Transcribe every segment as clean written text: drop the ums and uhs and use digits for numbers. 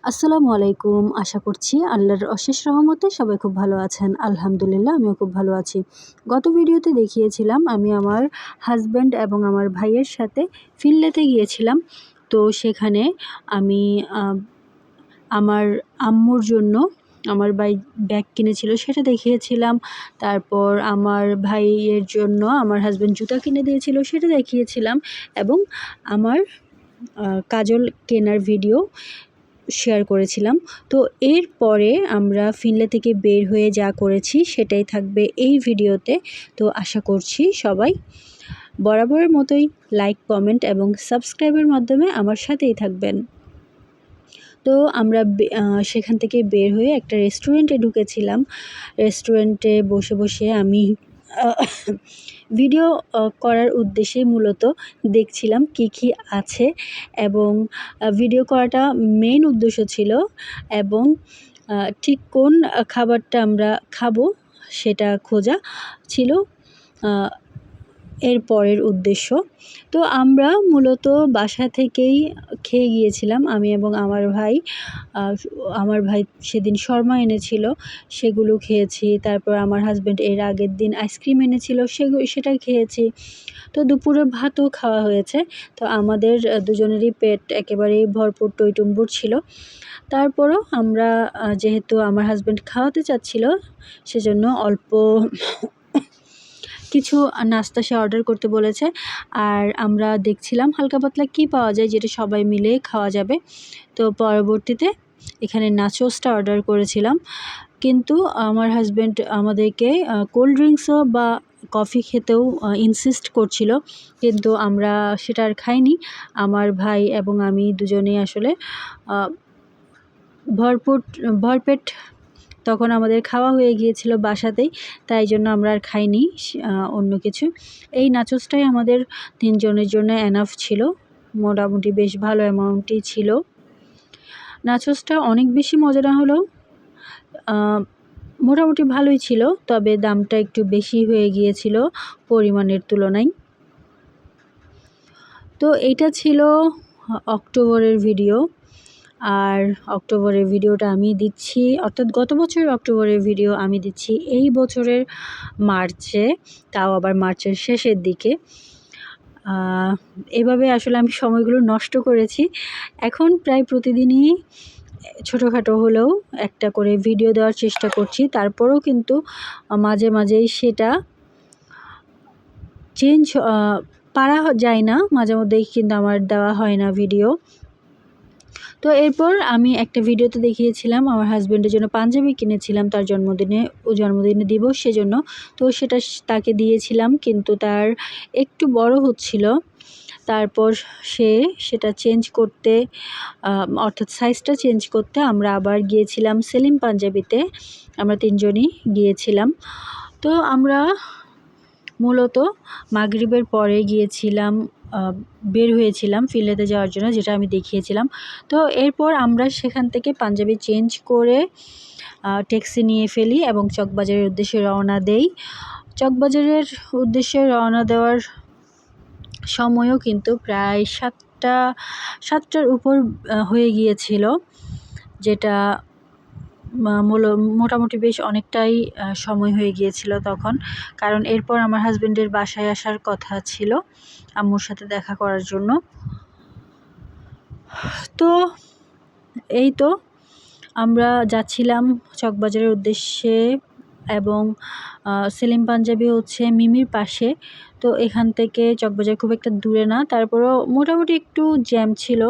আসসালামু আলাইকুম। আশা করছি আল্লাহর অশেষ রহমতে সবাই খুব ভালো আছেন। আলহামদুলিল্লাহ আমিও খুব ভালো আছি। গত ভিডিওতে দেখিয়েছিলাম আমি আমার হাসব্যান্ড এবং আমার ভাইয়ের সাথে ফিনল্যান্ডে গিয়েছিলাম। তো সেখানে আমি আমার আম্মুর জন্য আমার ব্যাগ কিনেছিল সেটা দেখিয়েছিলাম। তারপর আমার ভাইয়ের জন্য আমার হাসব্যান্ড জুতা কিনে দিয়েছিল সেটা দেখিয়েছিলাম এবং আমার কাজল কেনার ভিডিও শেয়ার করেছিলাম। তো এরপরে আমরা ফিনল্যান্ড থেকে বের হয়ে যা করেছি সেটাই থাকবে এই ভিডিওতে। তো আশা করছি সবাই বরাবরের মতোই লাইক, কমেন্ট এবং সাবস্ক্রাইবের মাধ্যমে আমার সাথেই থাকবেন। তো আমরা সেখান থেকে বের হয়ে একটা রেস্টুরেন্টে ঢুকেছিলাম। রেস্টুরেন্টে বসে বসে আমি ভিডিও করার উদ্দেশ্যে মূলত দেখছিলাম কি কি আছে এবং ভিডিও করাটা মেইন উদ্দেশ্য ছিল এবং ঠিক কোন খাবারটা আমরা খাবো সেটা খোঁজা ছিল এর পরের উদ্দেশ্য। তো আমরা মূলত বাসা থেকেই খেয়ে গিয়েছিলাম আমি এবং আমার ভাই। আমার ভাই সেদিন শর্মা এনেছিল, সেগুলো খেয়েছি। তারপর আমার হাসব্যান্ড এর আগের দিন আইসক্রিম এনেছিল, সেটা খেয়েছি। তো দুপুরে ভাতও খাওয়া হয়েছে। তো আমাদের দুজনেরই পেট একেবারেই ভরপুর টইটুম্বুর ছিল। তারপরও আমরা যেহেতু আমার হাসব্যান্ড খাওয়াতে চাচ্ছিল সেজন্য অল্প কিছু নাস্তা সে অর্ডার করতে বলেছে। আর আমরা দেখছিলাম হালকা পাতলা কী পাওয়া যায় যেটা সবাই মিলে খাওয়া যাবে। তো পরবর্তীতে এখানে নাচোসটা অর্ডার করেছিলাম, কিন্তু আমার হাসব্যান্ড আমাদেরকে কোল্ড ড্রিঙ্কসও বা কফি খেতেও ইনসিস্ট করছিল, কিন্তু আমরা সেটা আর খাইনি। আমার ভাই এবং আমি দুজনেই আসলে ভরপেট তখন আমাদের খাওয়া হয়ে গিয়েছিল বাসাতেই, তাই জন্য আমরা আর খাইনি অন্য কিছু। এই নাচোসটাই আমাদের তিনজনের জন্য এনাফ ছিল, মোটামুটি বেশ ভালো অ্যামাউন্টই ছিল। নাচোসটা অনেক বেশি মজা না হলেও মোটামুটি ভালোই ছিল, তবে দামটা একটু বেশি হয়ে গিয়েছিল পরিমাণের তুলনায়। তো এইটা ছিল অক্টোবরের ভিডিও। আর অক্টোবরের ভিডিওটা আমি দিচ্ছি, অর্থাৎ গত বছরের অক্টোবরের ভিডিও আমি দিচ্ছি এই বছরের মার্চে, তাও আবার মার্চের শেষের দিকে। এভাবে আসলে আমি সময়গুলো নষ্ট করেছি। এখন প্রায় প্রতিদিনই ছোটোখাটো হলেও একটা করে ভিডিও দেওয়ার চেষ্টা করছি। তারপরেও কিন্তু মাঝে মাঝেই সেটা চেঞ্জ পারা যায় না, মাঝে মধ্যেই কিন্তু আমার দেওয়া হয় না ভিডিও। তো এরপর আমি একটা ভিডিওতে দেখিয়েছিলাম আমার হাসব্যান্ডের জন্য পাঞ্জাবি কিনেছিলাম তার জন্মদিনে দিব সেজন্য। তো সেটা তাকে দিয়েছিলাম, কিন্তু তার একটু বড় হচ্ছিল। তারপর সেটা চেঞ্জ করতে, অর্থাৎ সাইজটা চেঞ্জ করতে আমরা আবার গিয়েছিলাম সেলিম পাঞ্জাবিতে। আমরা তিনজনই গিয়েছিলাম। তো আমরা মূলত মাগরিবের পরে গিয়েছিলাম, বের হয়েছিলাম ফিনল্যান্ডে যাওয়ার জন্য, যেটা আমি দেখিয়েছিলাম। তো এরপর আমরা সেখান থেকে পাঞ্জাবি চেঞ্জ করে ট্যাক্সি নিয়ে ফেলি এবং চকবাজারের উদ্দেশ্যে রওনা দেই। চকবাজারের উদ্দেশ্যে রওনা দেওয়ার সময়ও কিন্তু প্রায় সাতটার উপর হয়ে গিয়েছিল, যেটা মোটামুটি বেশ অনেকটাই সময় হয়ে গিয়েছিল তখন। কারণ এরপর আমার হাসব্যান্ডের বাসায় আসার কথা ছিল আম্মুর সাথে দেখা করার জন্য। তো এই তো আমরা যাচ্ছিলাম চকবাজারের উদ্দেশ্যে এবং সেলিম পাঞ্জাবি হচ্ছে মিমির পাশে। তো এখান থেকে চকবাজার খুব একটা দূরে না, তারপরও মোটামুটি একটু জ্যাম ছিল।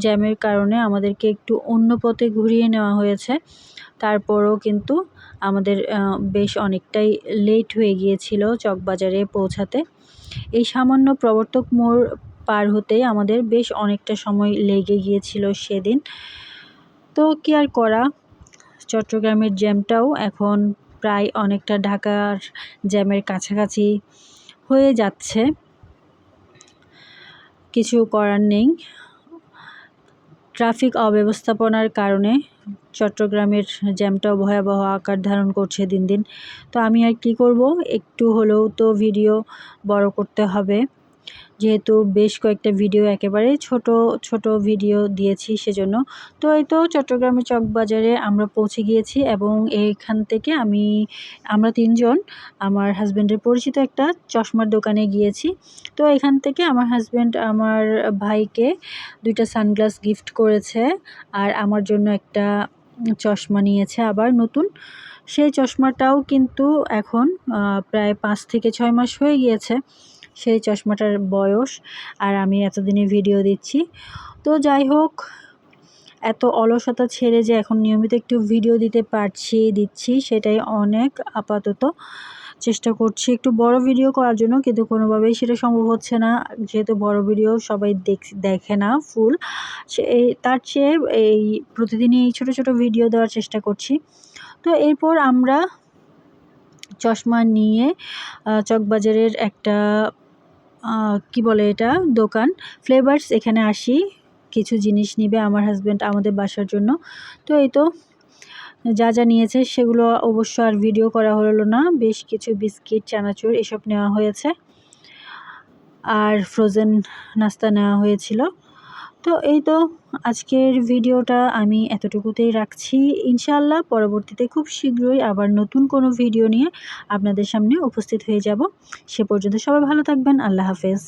জ্যামের কারণে আমাদেরকে একটু অন্য পথে ঘুরিয়ে নেওয়া হয়েছে। তারপরও কিন্তু আমাদের বেশ অনেকটাই লেট হয়ে গিয়েছিল চকবাজারে পৌঁছাতে। এই সামান্য প্রবর্তক মোড় পার হতেই আমাদের বেশ অনেকটা সময় লেগে গিয়েছিল সেদিন। তো কি আর করা, চট্টগ্রামের জ্যামটাও এখন প্রায় অনেকটা ঢাকার জ্যামের কাছাকাছি হয়ে যাচ্ছে, কিছু করার নেই। ট্রাফিক অব্যবস্থাপনার কারণে চট্টগ্রামের জ্যামটাও ভয়াবহ আকার ধারণ করছে দিন দিন। তো আমি আর কি করব, একটু হলেও তো ভিডিও বড় করতে হবে। যেহেতু বেশ কয়েকটা ভিডিও একেবারে ছোট ছোট ভিডিও দিয়েছি সেজন্য। তো এই তো চট্টগ্রামের চকবাজারে আমরা পৌঁছে গিয়েছি এবং এইখান থেকে আমরা ৩ জন আমার হাসব্যান্ডের পরিচিত একটা চশমার দোকানে গিয়েছি। তো এখান থেকে আমার হাসব্যান্ড আমার ভাইকে ২ টা সানগ্লাস গিফট করেছে আর আমার জন্য একটা চশমা নিয়েছে আবার নতুন। সেই চশমাটাও কিন্তু এখন প্রায় ৫ থেকে ৬ মাস হয়ে গিয়েছে সেই চশমাটার বয়স, আর আমি এতদিনে ভিডিও দিচ্ছি। তো যাই হোক, এত অলসতা ছেড়ে যে এখন নিয়মিত একটু ভিডিও দিচ্ছি সেটাই অনেক। আপাতত চেষ্টা করছি একটু বড় ভিডিও করার জন্য, কিন্তু কোনোভাবেই সেটা সম্ভব হচ্ছে না। যেহেতু বড় ভিডিও সবাই দেখে না ফুল, তার চেয়ে এই প্রতিদিনই এই ছোট ছোট ভিডিও দেওয়ার চেষ্টা করছি। তো এরপর আমরা চশমা নিয়ে চকবাজারের একটা কি বলে এটা দোকান ফ্লেভার্স, এখানে আসি কিছু জিনিস নিবে আমার হাসব্যান্ড আমাদের বাসার জন্য। তো এই তো যা যা নিয়েছে সেগুলো অবশ্য আর ভিডিও করা হলো না। বেশ কিছু বিস্কিট, চানাচুর এসব নেওয়া হয়েছে আর ফ্রোজেন নাস্তা নেওয়া হয়েছিল। তো এই তো আজকের ভিডিওটা আমি এতটুকুতেই রাখছি। ইনশাআল্লাহ পরবর্তীতে খুব শীঘ্রই আবার নতুন কোনো ভিডিও নিয়ে আপনাদের সামনে উপস্থিত হয়ে যাব। সে পর্যন্ত সবাই ভালো থাকবেন। আল্লাহ হাফেজ।